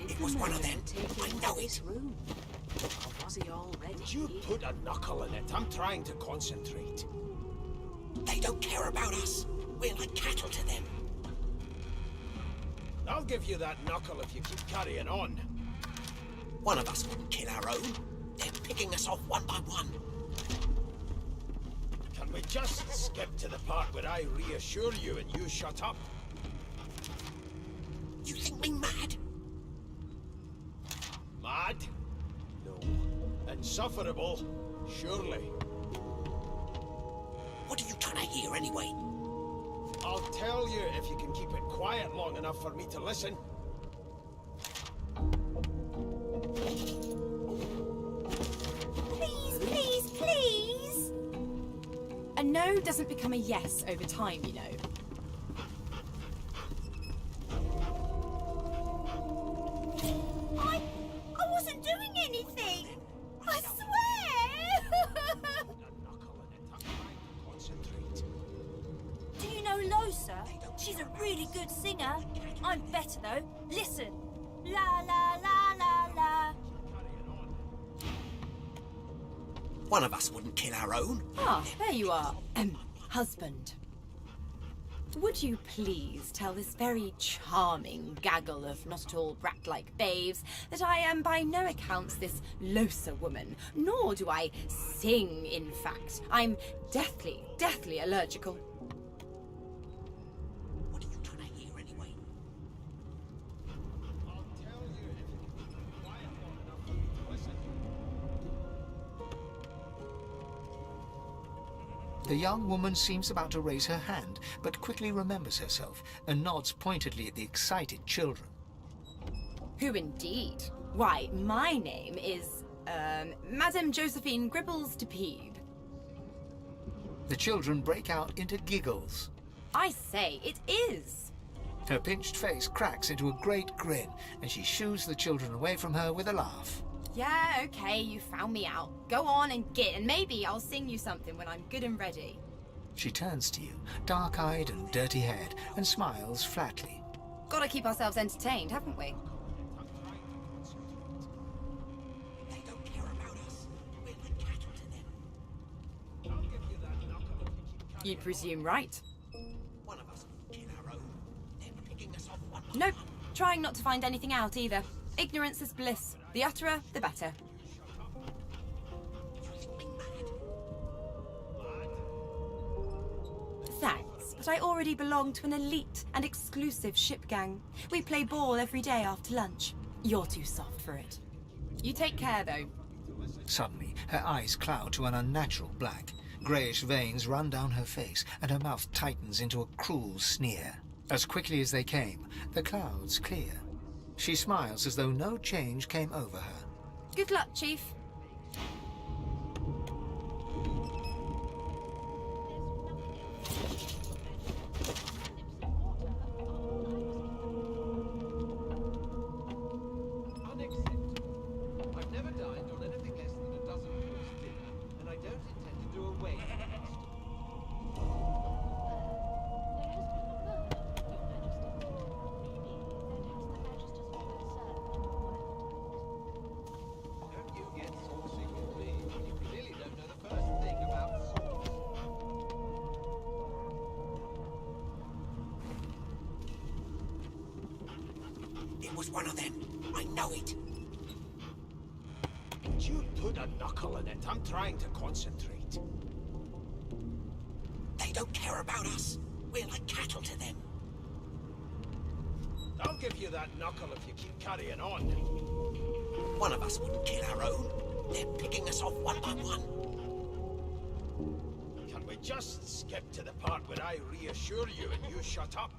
It was one of them. I know it. Room. Or was he already? Would you put a knuckle in it? I'm trying to concentrate. They don't care about us. We're like cattle to them. I'll give you that knuckle if you keep carrying on. One of us wouldn't kill our own. They're picking us off one by one. Can we just skip to the part where I reassure you and you shut up? You think me mad? Mad? No. Insufferable? Surely. What are you trying to hear anyway? I'll tell you if you can keep it quiet long enough for me to listen. Please, please, please! A no doesn't become a yes over time, you know. I wasn't doing anything! I swear! Do you know Losa? She's a really good singer. I'm better though. Listen. La la la la la. One of us wouldn't kill our own. Ah, there you are. Husband. Would you please tell this very charming gaggle of not-at-all brat-like babes that I am by no accounts this Losa woman, nor do I sing, in fact. I'm deathly allergical. What are you trying to hear anyway? I'll tell you if you can keep it quiet long enough for me to listen. The young woman seems about to raise her hand, but quickly remembers herself and nods pointedly at the excited children. Who indeed? Why, my name is, Madame Josephine Gribbles de Peeb. The children break out into giggles. I say, it is. Her pinched face cracks into a great grin, and she shoos the children away from her with a laugh. Yeah, okay, you found me out. Go on and get, and maybe I'll sing you something when I'm good and ready. She turns to you, dark-eyed and dirty-haired, and smiles flatly. Gotta keep ourselves entertained, haven't we? They don't care about us. We're like cattle to them. I'll give you that knuckle if you keep carrying You'd presume right. One of us wouldn't kill our own. They're picking us off one by Nope, one. trying not to find anything out either. Ignorance is bliss. The utterer, the better. You think me mad? Thanks, but I already belong to an elite and exclusive ship gang. We play ball every day after lunch. You're too soft for it. You take care, though. Suddenly, her eyes cloud to an unnatural black. Greyish veins run down her face, and her mouth tightens into a cruel sneer. As quickly as they came, the clouds clear. She smiles as though no change came over her. Good luck, Chief. Unacceptable. I've never dined on anything less than a dozen course dinner, and I don't intend to do away with it. Don't you get saucy with me? You clearly don't know the first thing about sauce. It was one of them. I know it. Would you put a knuckle in it? I'm trying to concentrate. They don't care about us. We're like cattle to them. I'll give you that knuckle if you keep carrying on. One of us wouldn't kill our own. They're picking us off one by one. Can we just skip to the part where I reassure you and you shut up?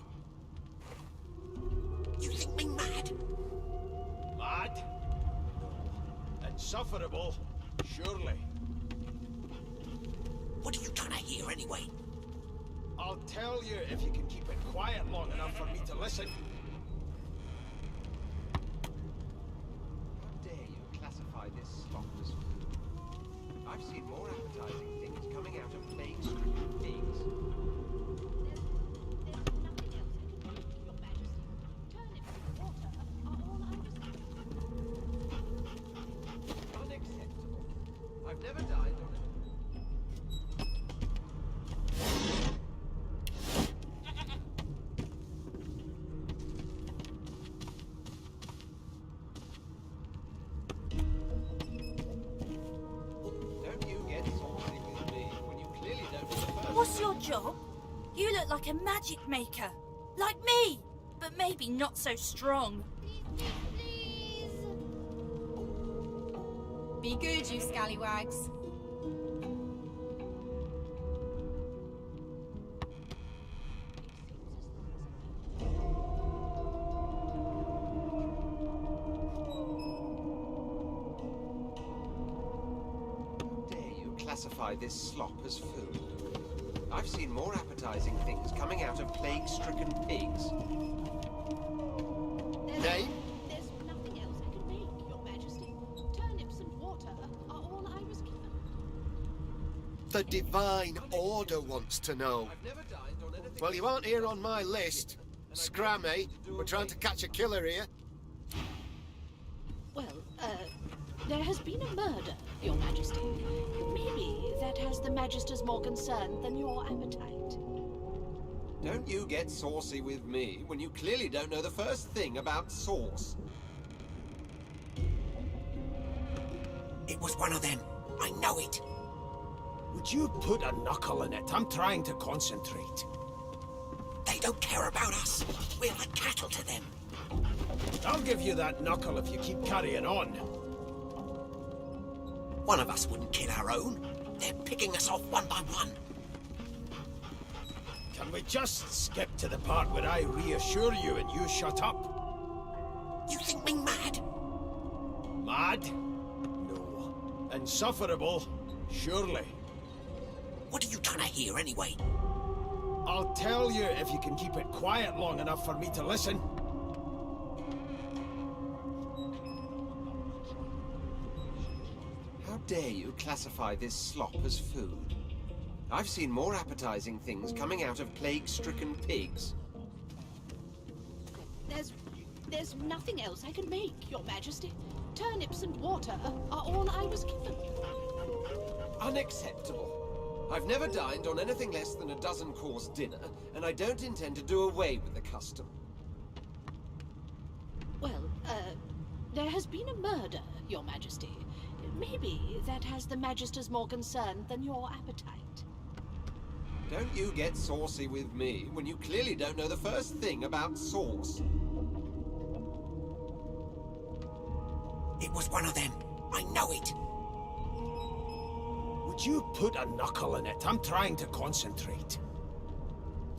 You think me mad? Mad? No. Insufferable? Surely. What are you trying to hear anyway? I'll tell you if you can keep it quiet long enough for me to listen. How dare you classify this stock as food? I've seen more appetizing things coming out of mainstream pigs. look like a magic maker. Like me, but maybe not so strong. Be good, you scallywags. Dare you classify this slop as food? I've seen more appetizing things coming out of plague-stricken pigs. Name? There's nothing else I can make, Your Majesty. Turnips and water are all I was given. The Divine Order wants to know. I've never dined on anything. Well, you aren't here on my list. Scrammy, we're trying to catch a killer here. Well, there has been a murder, Your Majesty. Maybe that has the Magisters more concerned than your appetite. Don't you get saucy with me when you clearly don't know the first thing about sauce. It was one of them. I know it. Would you put a knuckle in it? I'm trying to concentrate. They don't care about us. We're like cattle to them. I'll give you that knuckle if you keep carrying on. One of us wouldn't kill our own. They're picking us off one by one. Can we just skip to the part where I reassure you and you shut up? You think me mad? Mad? No. Insufferable? Surely. What are you trying to hear anyway? I'll tell you if you can keep it quiet long enough for me to listen. How dare you classify this slop as food? I've seen more appetizing things coming out of plague-stricken pigs. There's nothing else I can make, Your Majesty. Turnips and water are all I was given. Unacceptable. I've never dined on anything less than a dozen-course dinner, and I don't intend to do away with the custom. Well, there has been a murder, Your Majesty. Maybe that has the Magisters more concerned than your appetite. Don't you get saucy with me when you clearly don't know the first thing about sauce. It was one of them. I know it. Would you put a knuckle in it? I'm trying to concentrate.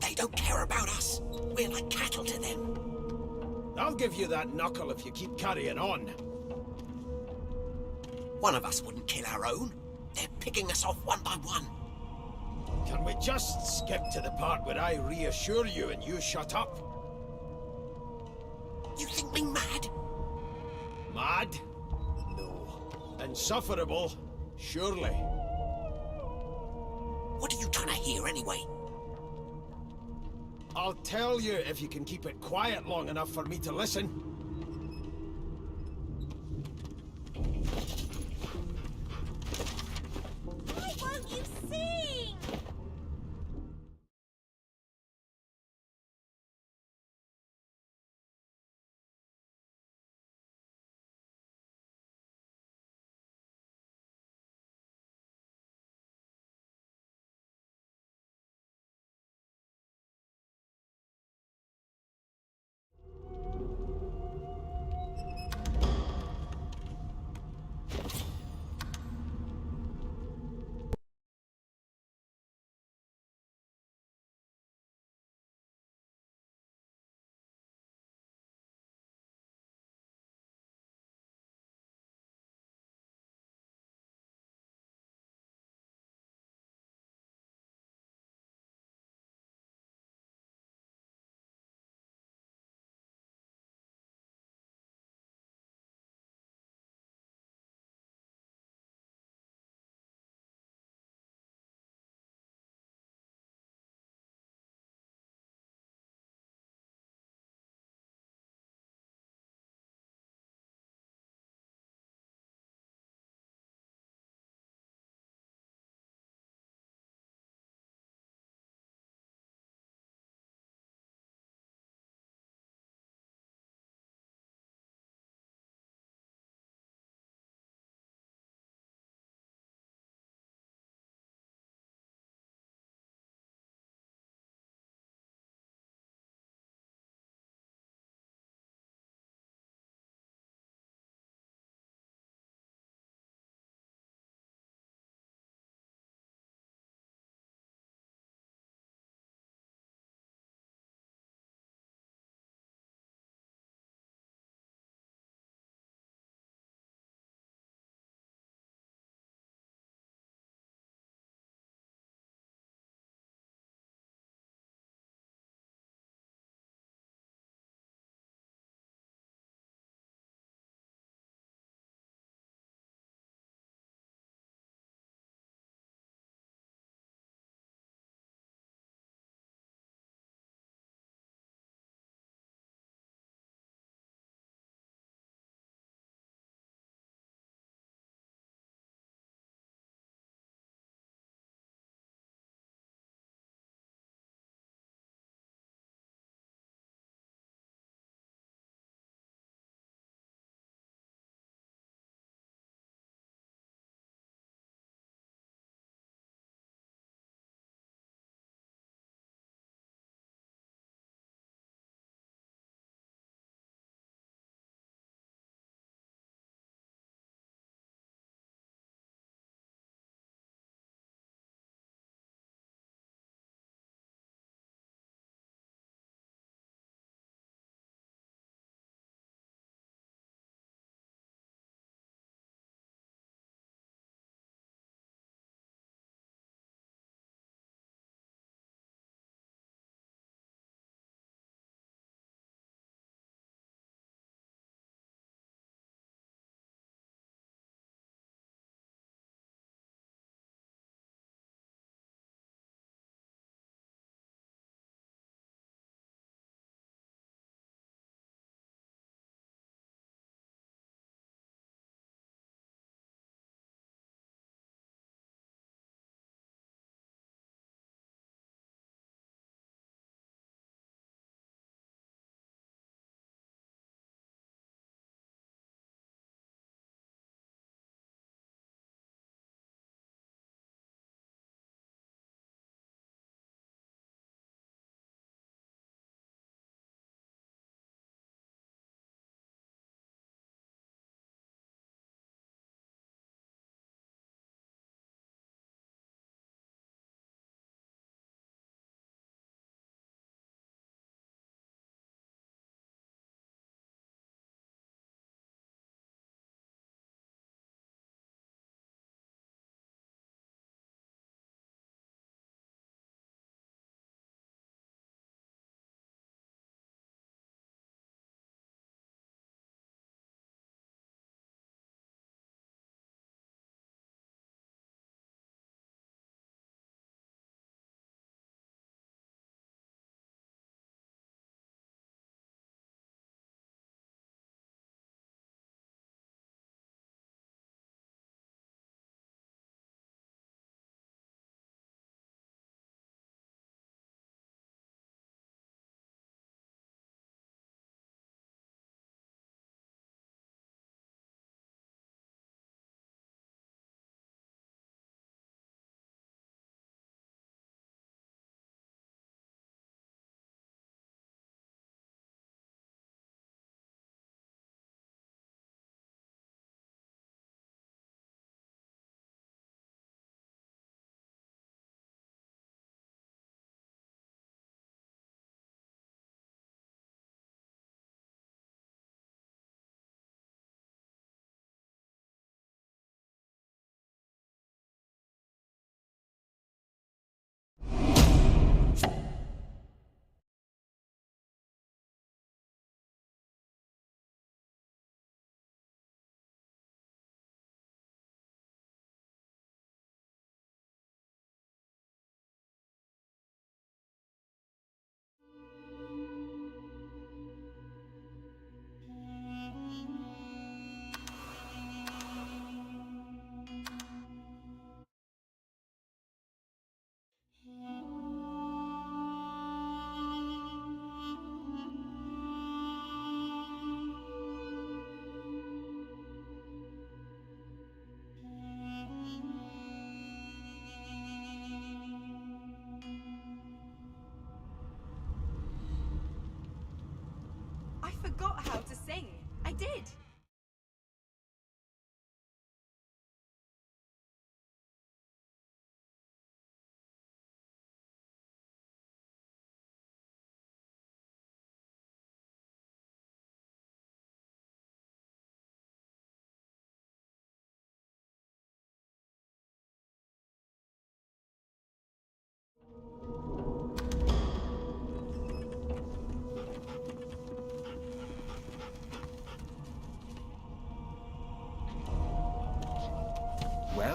They don't care about us. We're like cattle to them. I'll give you that knuckle if you keep carrying on. One of us wouldn't kill our own. They're picking us off one by one. Can we just skip to the part where I reassure you and you shut up? You think me mad? Mad? No. Insufferable? Surely. What are you trying to hear anyway? I'll tell you if you can keep it quiet long enough for me to listen. Why won't you sing?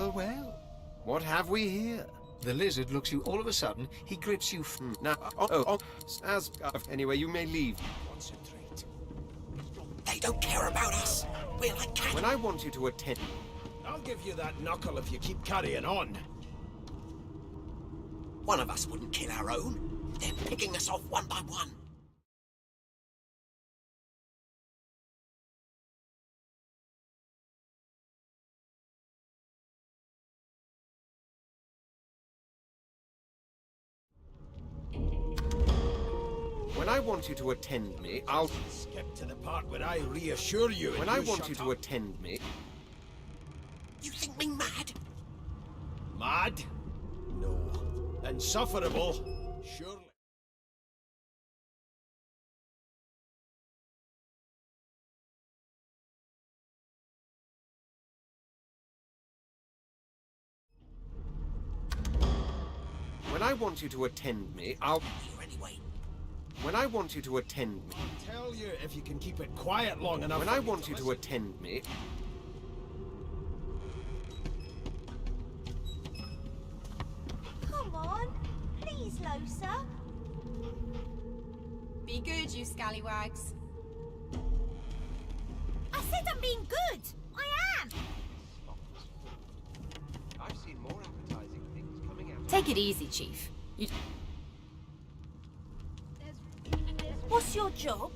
Well, well. What have we here? The lizard looks you all of a sudden. He grips you. Now, anyway, you may leave. Concentrate. They don't care about us. We're like cattle. When I want you to attend... I'll give you that knuckle if you keep carrying on. One of us wouldn't kill our own. They're picking us off one by one. When I want you to attend me, I'll... Skip to the part where I reassure you. When I want you to attend me... You think me mad? Mad? No. Insufferable? Surely. When I want you to attend me, I'll... Here anyway. When I want you to attend me... I'll tell you if you can keep it quiet long enough. When I want you to attend me... Come on. Please, Losa. Be good, you scallywags. I said I'm being good. I am. I've seen more appetizing things coming out. Take it easy, Chief. You... What's your job?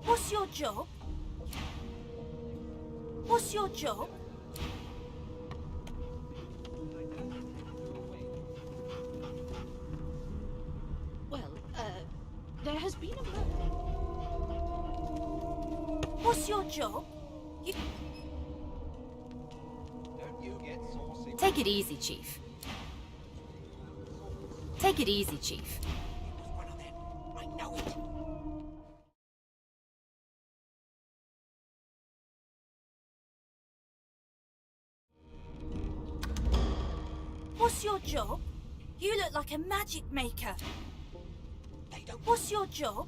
What's your job? What's your job? Well, there has been a murder. What's your job? You... Don't you get saucy? Take it easy, Chief. Take it easy, Chief. It was one of them. I know it. What's your job? You look like a magic maker. They don't... What's your job?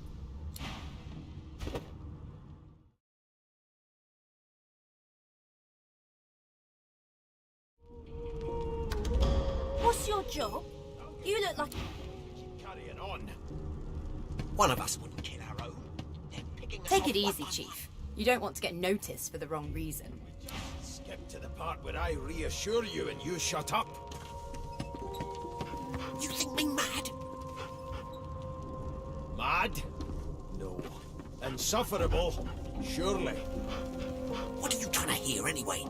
What's your job? You look like... Keep carrying on. One of us wouldn't kill our own. They're picking us Take off it one easy, by Chief. You don't want to get noticed for the wrong reason. Skip to the part where I reassure you and you shut up. one. You think me mad? Mad? No. Insufferable? Surely. What are you trying to hear anyway?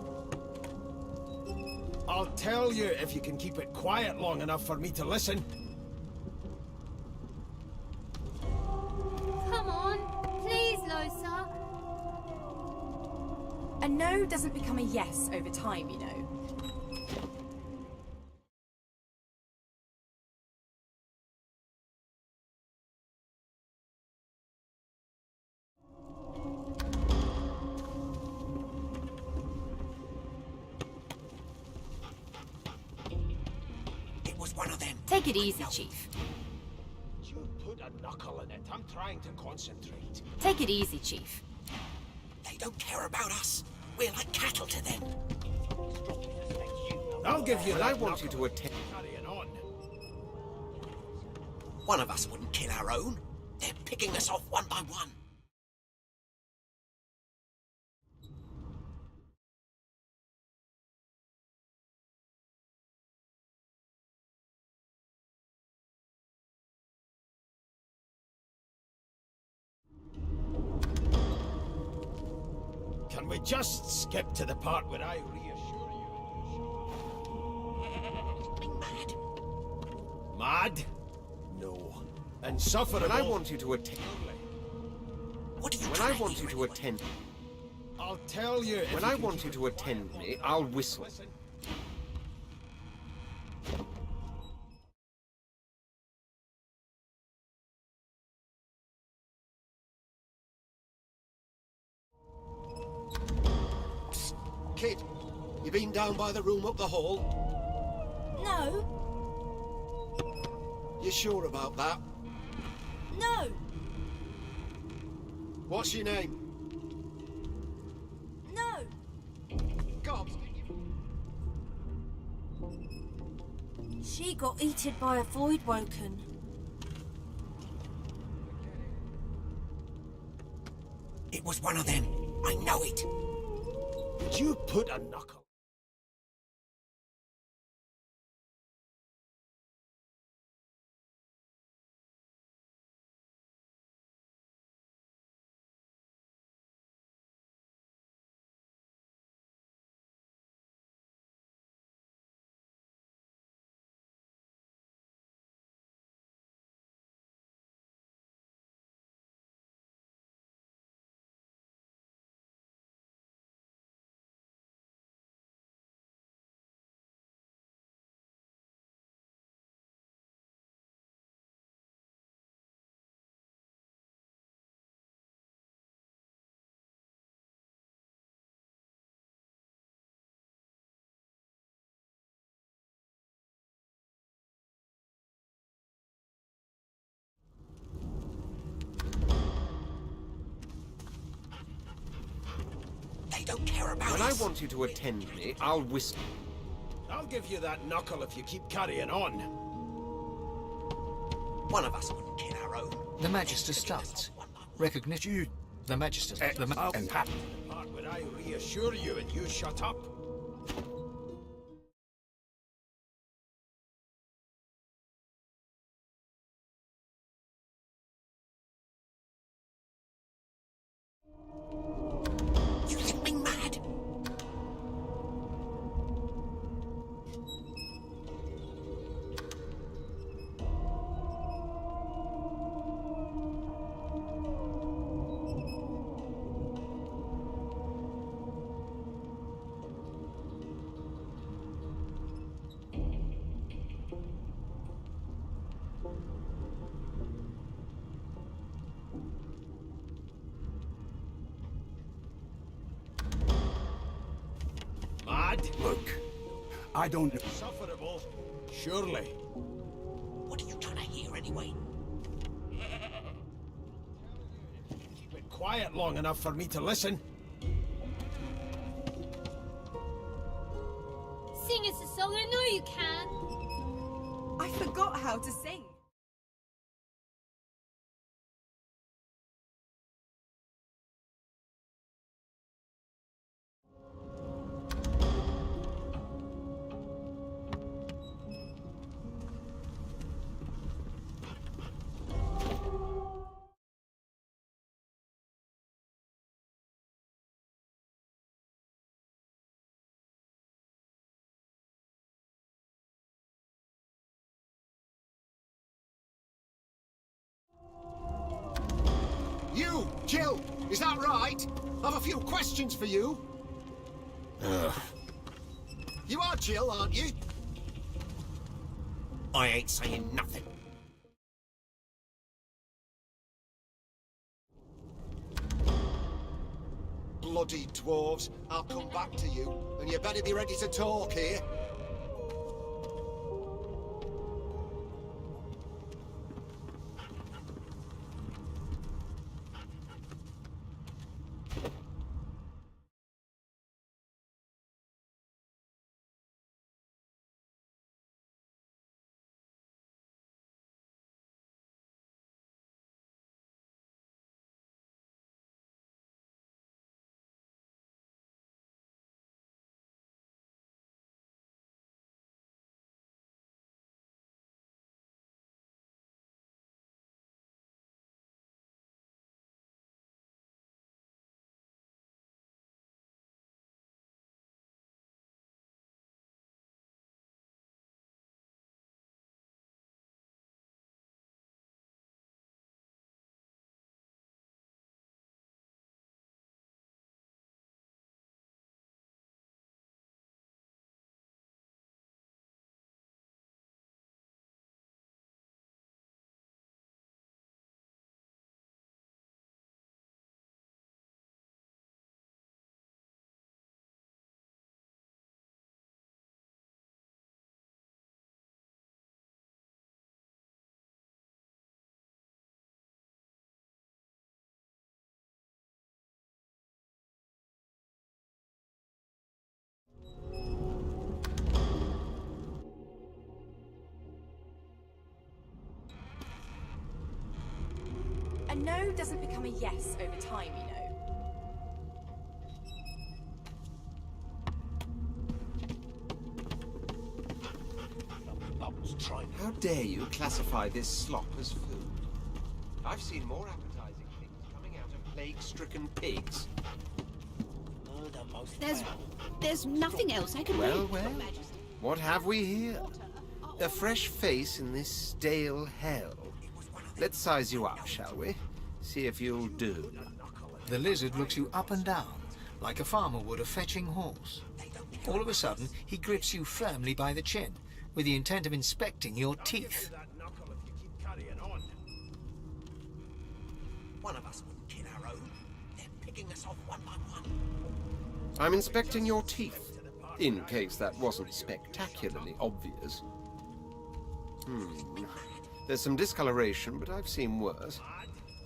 I'll tell you if you can keep it quiet long enough for me to listen. Come on. Please, Losa. A no doesn't become a yes over time, you know. It was one of them. Take it easy, Chief. You put a knuckle in it. I'm trying to concentrate. Take it easy, Chief. They don't care about us. We're like cattle to them. I'll give you When that I want you knuckle to if attend... keep carrying on. One of us wouldn't kill our own. They're picking us off one by one. Can we just skip to the part where I reassure you? Me mad? Mad? No. Insufferable? When I want you to attend... What are you When trying I to want hear you to anyway? attend... I'll tell you if When you I can want keep you it to quiet attend long me, enough I'll for me to whistle. listen. Kid, you been down by the room up the hall? No. You sure about that? No! What's your name? No! Cobbs. She got eaten by a void woken. It was one of them. I know it. Did you put a knuckle? They don't care about When I us. want you to attend me, I'll whistle. I'll give you that knuckle if you keep carrying on. One of us wouldn't kill our own. The Magister starts. Recognition. The Magister. The The part where I reassure you and you shut up. You think me mad? Mad? Look, I don't know. Sufferable? Surely. What are you trying to hear anyway? Keep it quiet long enough for me to listen. Sing us a song, I know you can. I forgot how to sing. You, Jill, is that right? I've a few questions for you. You are Jill, aren't you? I ain't saying nothing. Bloody dwarves. I'll come back to you, and you better be ready to talk here. no doesn't become a yes over time, you know. How dare you classify this slop as food? I've seen more appetizing things coming out of plague-stricken pigs. There's nothing else I can Well, make, well. Your Majesty. What have we here? A fresh face in this stale hell. Let's size you up, shall we? See if you'll do. The lizard looks you up and down, like a farmer would a fetching horse. All of a sudden, he grips you firmly by the chin, with the intent of inspecting your teeth. One of us wouldn't kill our own. They're picking us off one by one. I'm inspecting your teeth, in case that wasn't spectacularly obvious. There's some discoloration, but I've seen worse.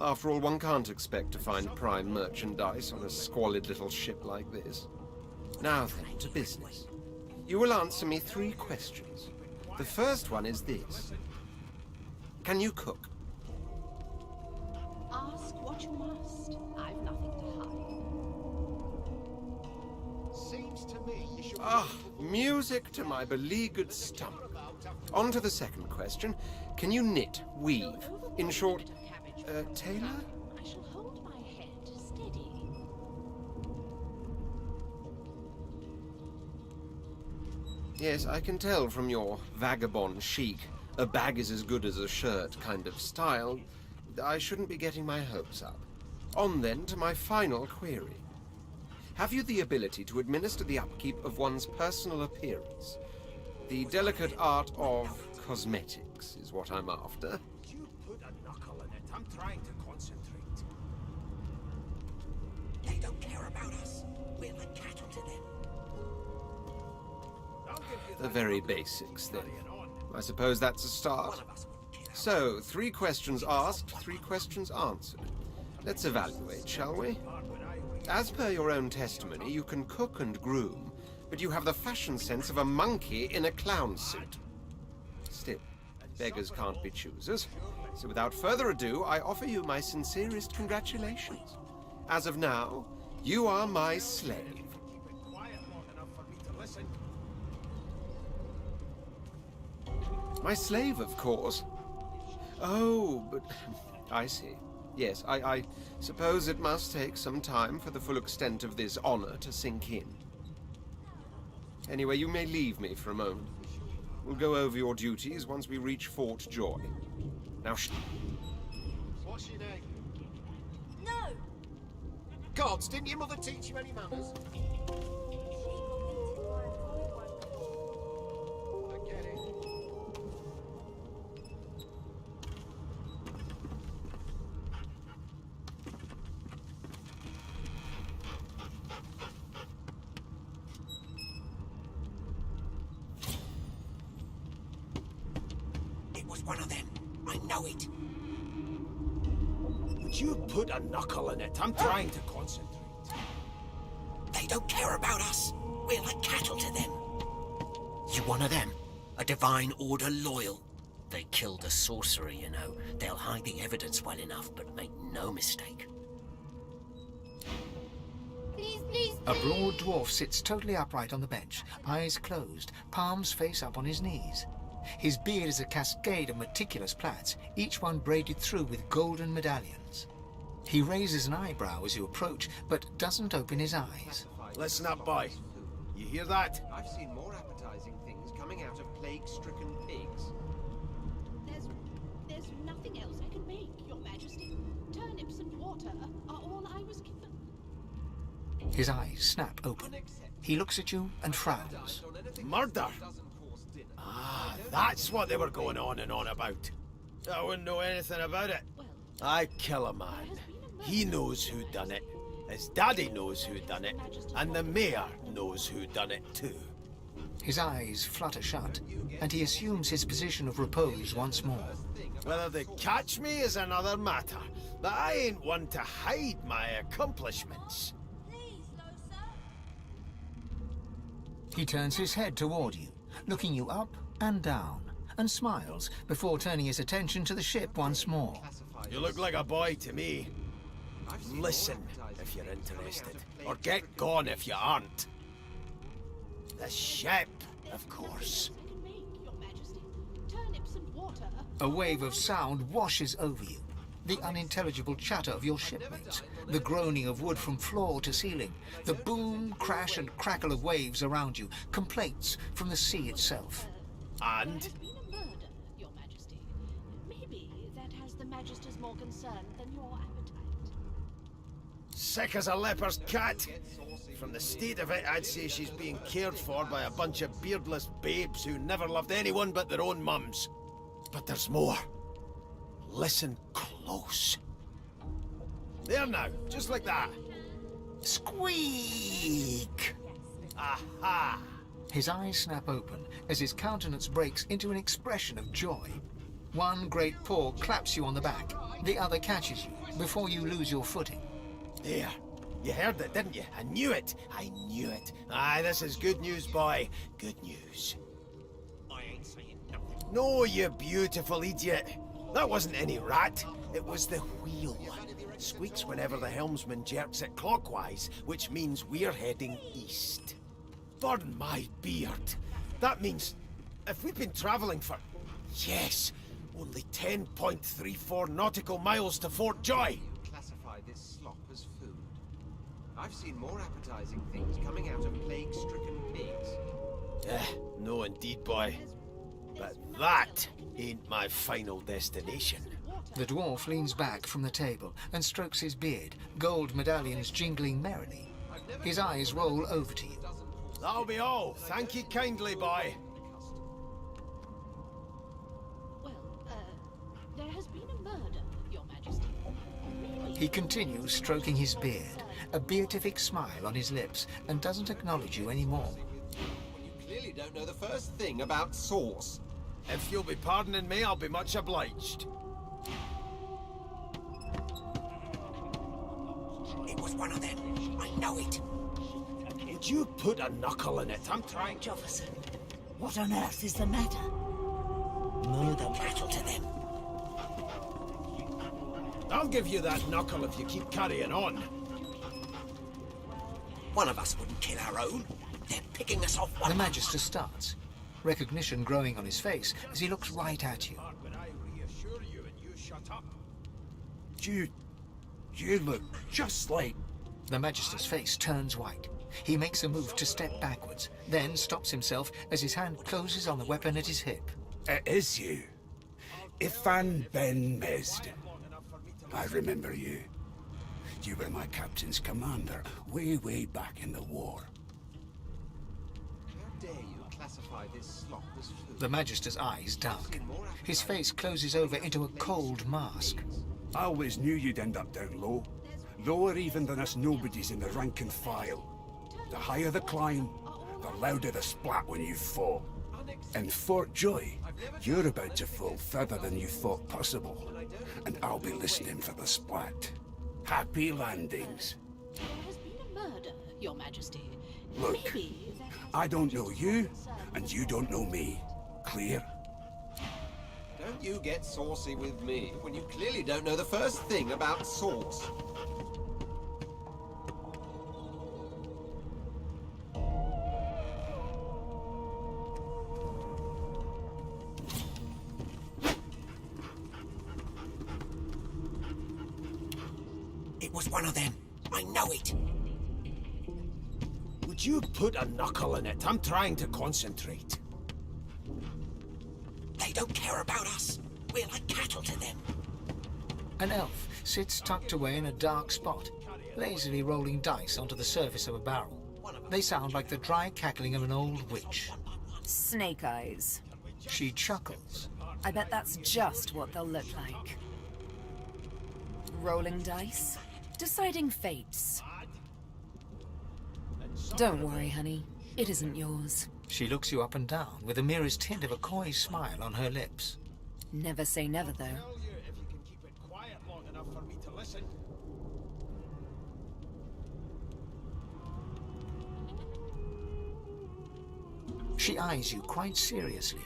After all, one can't expect to find prime merchandise on a squalid little ship like this. Now then, to business. You will answer me 3 questions. The first one is this. Can you cook? Ask what you must. I've nothing to hide. Seems to me you should... Ah, music to my beleaguered stomach. On to the second question. Can you knit, weave? In short, tailor? I shall hold my head steady. Yes, I can tell from your vagabond chic, a bag is as good as a shirt kind of style. I shouldn't be getting my hopes up. On then to my final query. Have you the ability to administer the upkeep of one's personal appearance? The delicate art of cosmetics is what I'm after. You put a knuckle in it. I'm trying to concentrate. They don't care about us. We're like cattle to them. I'll give you The very basics, then. I suppose that's a start. So, 3 questions asked, 3 questions answered. Let's evaluate, shall we? As per your own testimony, you can cook and groom, but you have the fashion sense of a monkey in a clown suit. Still, beggars can't be choosers. So without further ado, I offer you my sincerest congratulations. As of now, you are my slave. quiet long enough for me to listen. My slave, of course. Oh, but I see. Yes, I suppose it must take some time for the full extent of this honor to sink in. Anyway, you may leave me for a moment. We'll go over your duties once we reach Fort Joy. Now, What's your name? No! Gods, didn't your mother teach you any manners? I get it. It was one of them. I know it. Would you put a knuckle in it? I'm trying to concentrate. They don't care about us. We're like cattle to them. You one of them? A divine order loyal? They killed a sorcerer, you know. They'll hide the evidence well enough, but make no mistake. Please, please, A broad dwarf sits totally upright on the bench, eyes closed, palms face up on his knees. His beard is a cascade of meticulous plaits, each one braided through with golden medallions. He raises an eyebrow as you approach, but doesn't open his eyes. Listen up, boy. You hear that? I've seen more appetizing things coming out of plague-stricken pigs. There's nothing else I can make, Your Majesty. Turnips and water are all I was given. His eyes snap open. He looks at you and frowns. Murder? Ah, that's what they were going on and on about. I wouldn't know anything about it. Well, I kill a man. He knows who done it. His daddy knows who done it. And the mayor knows who done it too. His eyes flutter shut, and he assumes his position of repose once more. Whether they catch me is another matter, but I ain't one to hide my accomplishments. please, Losa. He turns his head toward you, looking you up and down, and smiles before turning his attention to the ship once more. You look like a boy to me. Listen if you're interested, or get gone if you aren't. The ship, of course. Your Majesty. Turnips and water. A wave of sound washes over you. The unintelligible chatter of your shipmates, the groaning of wood from floor to ceiling, the boom, crash and crackle of waves around you, complaints from the sea itself. And? There's been a murder, Your Majesty. Maybe that has the Magisters more concerned than your appetite. Sick as a leper's cat. From the state of it, I'd say she's being cared for by a bunch of beardless babes who never loved anyone but their own mums. But there's more. Listen close. There now, just like that. Squeak! Aha! His eyes snap open as his countenance breaks into an expression of joy. One great paw claps you on the back, the other catches you before you lose your footing. There. You heard it, didn't you? I knew it. I knew it. Aye, this is good news, boy. Good news. I ain't saying nothing. No, you beautiful idiot. That wasn't any rat. It was the wheel. Squeaks whenever the helmsman jerks it clockwise, which means we're heading east. Burn my beard. That means if we've been travelling for, yes, only 10.34 nautical miles to Fort Joy. Classify this slop as food. I've seen more appetizing things coming out of plague-stricken pigs. No indeed, boy. But that ain't my final destination. The dwarf leans back from the table and strokes his beard, gold medallions jingling merrily. His eyes roll over to you. That'll be all. Thank you kindly, boy. Well, there has been a murder, Your Majesty. Maybe He continues stroking his beard, a beatific smile on his lips, and doesn't acknowledge you anymore. You clearly don't know the first thing about sauce. If you'll be pardoning me, I'll be much obliged. It was one of them. I know it. Would you put a knuckle in it? I'm trying. Jefferson, what on earth is the matter? Murder cattle to them. I'll give you that knuckle if you keep carrying on. One of us wouldn't kill our own. They're picking us off one The by Magister starts, recognition growing on his face as he looks right at you. When I reassure you and you shut up. You look just like... The Magister's face turns white. He makes a move to step backwards, then stops himself as his hand closes on the weapon at his hip. It is you. Ifan Ben Mesd. I remember you. You were my captain's commander way back in the war. How dare you classify this slop as food? The Magister's eyes darken. His face closes over into a cold mask. I always knew you'd end up down low. Lower even than us nobodies in the rank and file. The higher the climb, the louder the splat when you fall. In Fort Joy, you're about to fall further than you thought possible. And I'll be listening for the splat. Happy landings. there has been a murder, Your Majesty. Look, Maybe that has I the don't know Magisters you, more concerned and you don't know me. Clear? Don't you get saucy with me when you clearly don't know the first thing about sauce. It was one of them. I know it. Would you put a knuckle in it? I'm trying to concentrate. They don't care about us. We're like cattle to them. An elf sits tucked away in a dark spot, lazily rolling dice onto the surface of a barrel. They sound like the dry cackling of an old witch. Snake eyes. She chuckles. I bet that's just what they'll look like. Rolling dice. Deciding fates. Don't worry, honey. It isn't yours. She looks you up and down with the merest hint of a coy smile on her lips. Never say never, though. Tell you if you can keep it quiet long enough for me to listen. She eyes you quite seriously.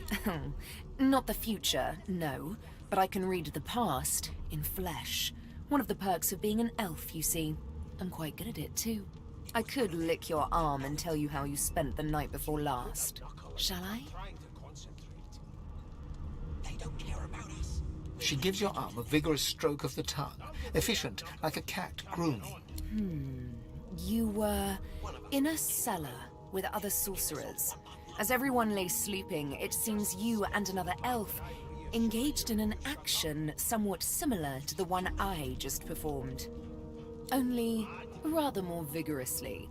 Not the future, no. But I can read the past in flesh. One of the perks of being an elf, you see. I'm quite good at it, too. I could lick your arm and tell you how you spent the night before last. Shall I? They don't care about us. She gives your arm a vigorous stroke of the tongue, efficient like a cat grooming. You were in a cellar with other sorcerers. As everyone lay sleeping, it seems you and another elf engaged in an action somewhat similar to the one I just performed. Only rather more vigorously.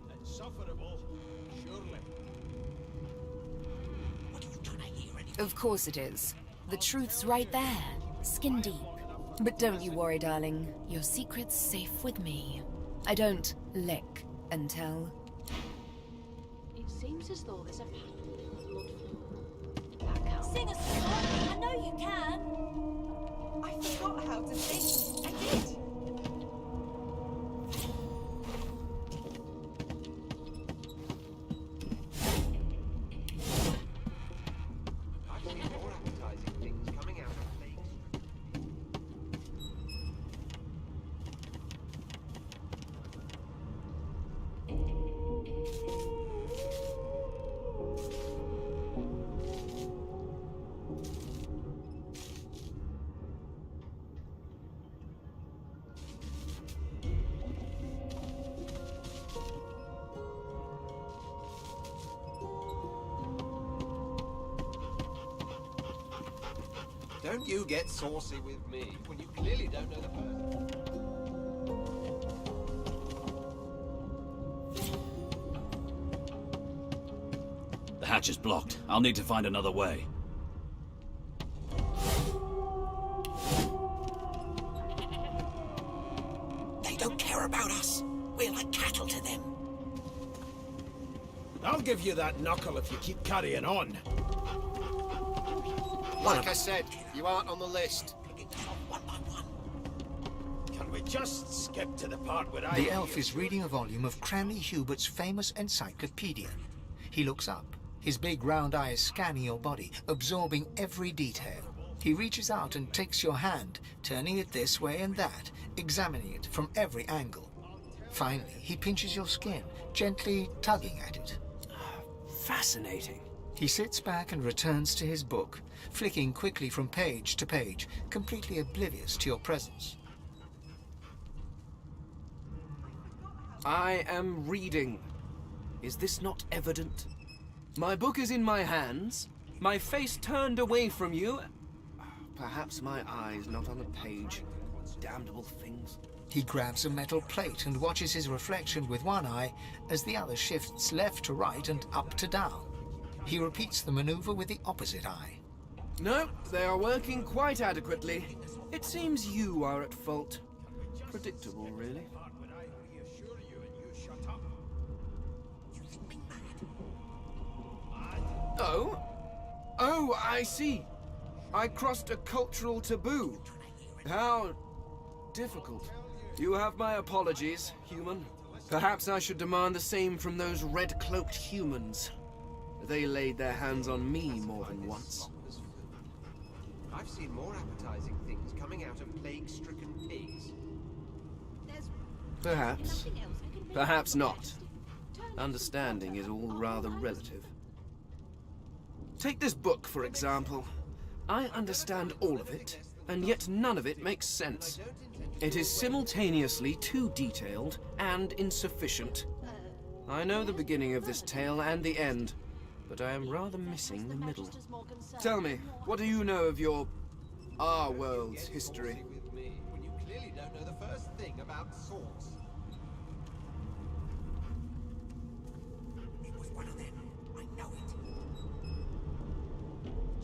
Of course it is. The truth's right there, skin deep. But don't you worry, darling. Your secret's safe with me. I don't lick and tell. It seems as though there's a pattern in the blood flow. That counts. Sing a song. I know you can. I forgot how to sing. I did. I've seen more appetizing things coming out of plagues. Don't you get saucy with me when you clearly don't know the person. The hatch is blocked. I'll need to find another way. They don't care about us. We're like cattle to them. I'll give you that knuckle if you keep carrying on. Like I said, you aren't on the list. One by one. Can we just skip to the part where I... The elf is reading a volume of Cranley Hubert's famous encyclopedia. He looks up, his big round eyes scanning your body, absorbing every detail. He reaches out and takes your hand, turning it this way and that, examining it from every angle. Finally, he pinches your skin, gently tugging at it. Fascinating. He sits back and returns to his book, flicking quickly from page to page, completely oblivious to your presence. I am reading. Is this not evident? My book is in my hands, my face turned away from you. Perhaps my eyes not on a page. Damnable things. He grabs a metal plate and watches his reflection with one eye as the other shifts left to right and up to down. He repeats the maneuver with the opposite eye. No, they are working quite adequately. It seems you are at fault. Predictable, really. Oh? Oh, I see. I crossed a cultural taboo. How difficult. You have my apologies, human. Perhaps I should demand the same from those red-cloaked humans. They laid their hands on me more than once. I've seen more appetizing things coming out of plague-stricken pigs. Perhaps. Perhaps not. Understanding is all rather relative. Take this book, for example. I understand all of it, and yet none of it makes sense. It is simultaneously too detailed and insufficient. I know the beginning of this tale and the end, but I am rather missing the middle. Tell me, what do you know of our world's history? With me when you clearly don't know the first thing about swords. It was one of them. I know it.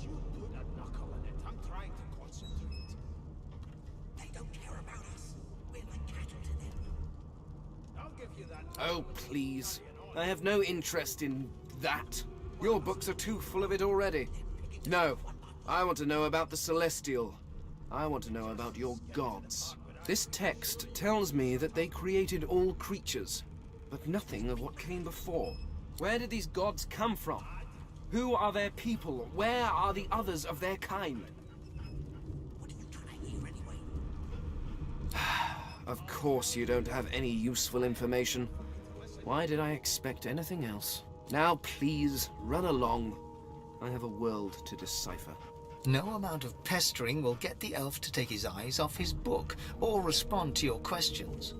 You put a knuckle in it. I'm trying to concentrate. They don't care about us. We're like cattle to them. I'll give you that. Oh, please. I have no interest in that. Your books are too full of it already. No, I want to know about the Celestial. I want to know about your gods. This text tells me that they created all creatures, but nothing of what came before. Where did these gods come from? Who are their people? Where are the others of their kind? What are you trying to hear anyway? Of course you don't have any useful information. Why did I expect anything else? Now please, run along. I have a world to decipher. No amount of pestering will get the elf to take his eyes off his book or respond to your questions.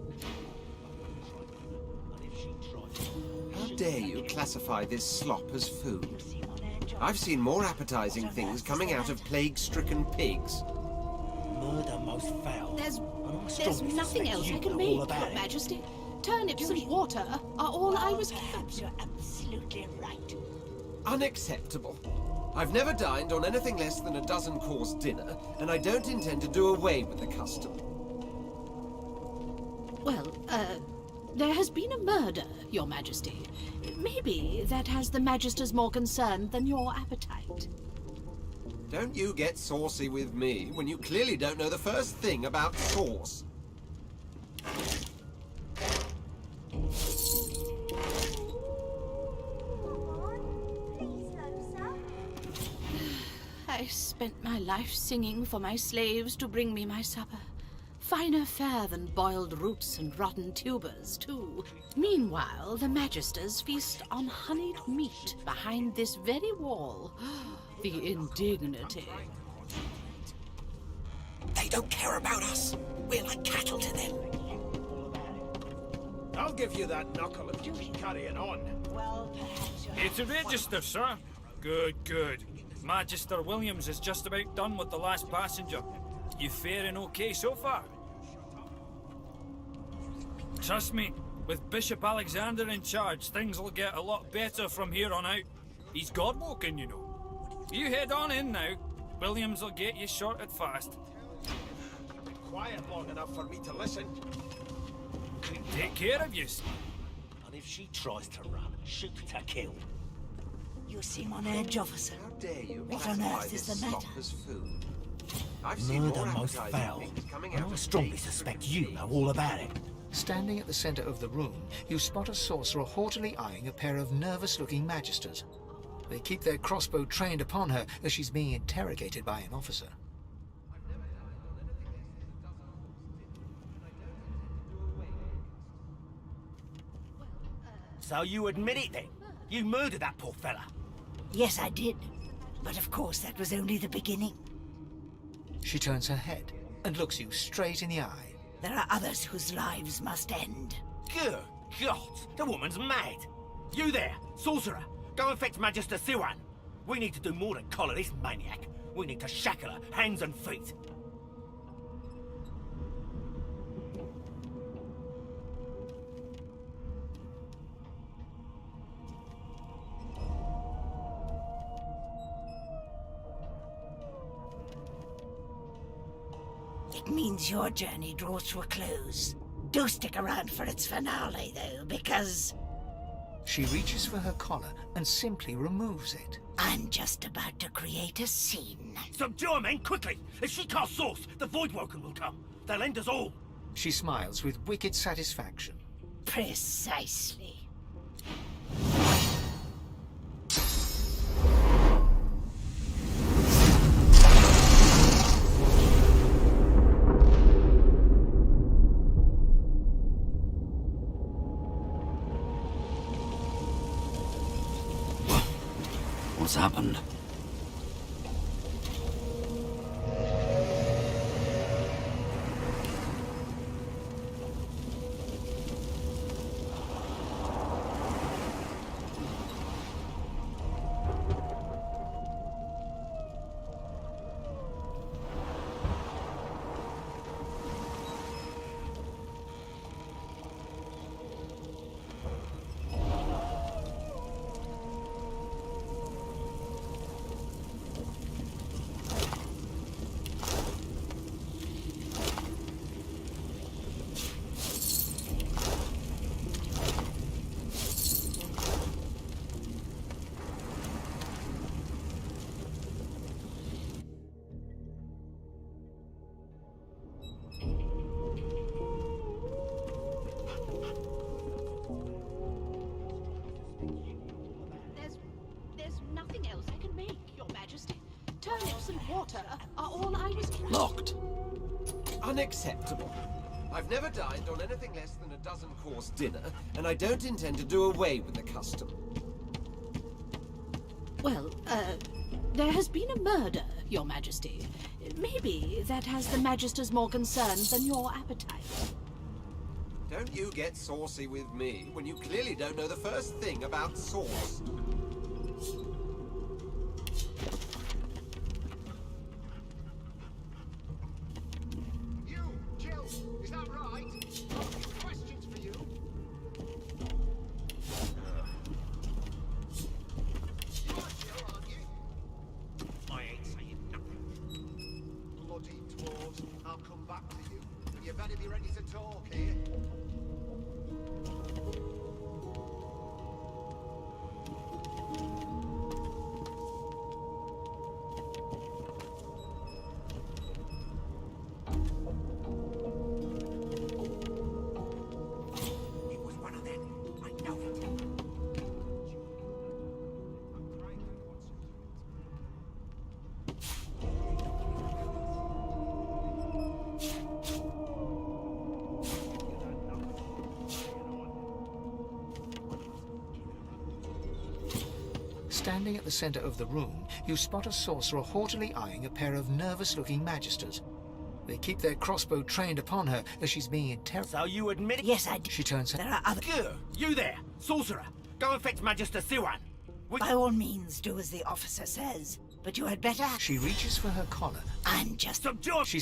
How dare you classify this slop as food? I've seen more appetizing things coming out of plague-stricken pigs. Murder most foul. There's nothing else I can make, Your Majesty. Turnips and water are all I was given. You're absolutely right. Unacceptable. I've never dined on anything less than a dozen-course dinner, and I don't intend to do away with the custom. Well, there has been a murder, Your Majesty. Maybe that has the Magisters more concerned than your appetite. Don't you get saucy with me when you clearly don't know the first thing about sauce. I spent my life singing for my slaves to bring me my supper. Finer fare than boiled roots and rotten tubers, too. Meanwhile, the Magisters feast on honeyed meat behind this very wall. The indignity. They don't care about us. We're like cattle to them. I'll give you that knuckle if you keep carrying on. Well, perhaps you're... It's a register, sir. Good, good. Magister Williams is just about done with the last passenger. You faring okay so far? Trust me, with Bishop Alexander in charge, things will get a lot better from here on out. He's God-woken, you know. You head on in now. Williams will get you sorted fast. Quiet long enough for me to listen. Take care of you. And if she tries to run, shoot to kill. You seem on edge, officer. How dare you What on classify earth is this the slop matter? as food? I've seen Murder more most appetizing foul. things coming And out I of strongly pigs. suspect you know all about it. Standing at the center of the room, you spot a sorcerer haughtily eyeing a pair of nervous-looking magisters. They keep their crossbow trained upon her as she's being interrogated by an officer. So you admit it then? You murdered that poor fella? Yes, I did. But of course, that was only the beginning. She turns her head and looks you straight in the eye. There are others whose lives must end. Good God, the woman's mad. You there, sorcerer, go and fetch Magister Siwan. We need to do more than collar this maniac. We need to shackle her, hands and feet. It means your journey draws to a close. Do stick around for its finale, though, because She reaches for her collar and simply removes it. I'm just about to create a scene. Subdue her, men, quickly! If she casts source, the Voidwoken will come. They'll end us all. She smiles with wicked satisfaction. Precisely. What's happened? water are all I was... Locked. Unacceptable. I've never dined on anything less than a dozen-course dinner, and I don't intend to do away with the custom. Well, there has been a murder, Your Majesty. Maybe that has the Magisters more concerned than your appetite. Don't you get saucy with me when you clearly don't know the first thing about sauce. You, Jill, is that right? Asking questions for you. You are Jill, aren't you? I ain't saying nothing. Bloody dwarves, I'll come back to you. You better be ready to talk here. It was one of them. I know it. Standing at the center of the room, you spot a sorcerer haughtily eyeing a pair of nervous-looking magisters. They keep their crossbow trained upon her as she's being interrogated. So you admit it? Yes, I do. She turns her... There are other... Good. You there, sorcerer. Go and fetch Magister Siwan. By all means, do as the officer says. But you had better... She reaches for her collar. I'm just... Subdue. She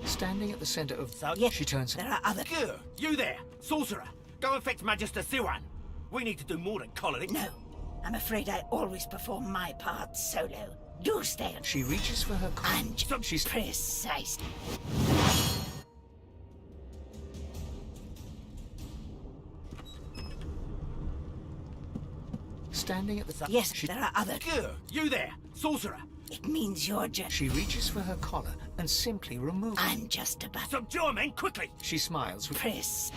Standing at the center of... So, yes, she turns... there are other... Good. You there, sorcerer. Go and fetch Magister Siwan. We need to do more than collar it. No, I'm afraid I always perform my part solo. You stay on... She reaches for her collar. I'm just... She's... Precisely. Standing at the... Yes, there are other... Good. You there, sorcerer. It means you're just... She reaches for her collar and simply removes... I'm just about... Subdue him, men, quickly. She smiles with... Press.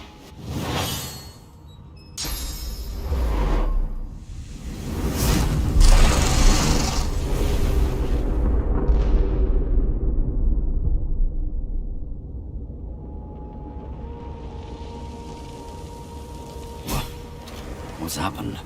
What's happened?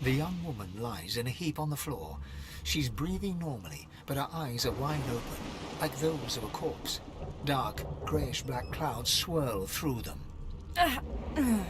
The young woman lies in a heap on the floor. She's breathing normally, but her eyes are wide open, like those of a corpse. Dark, greyish-black clouds swirl through them. No.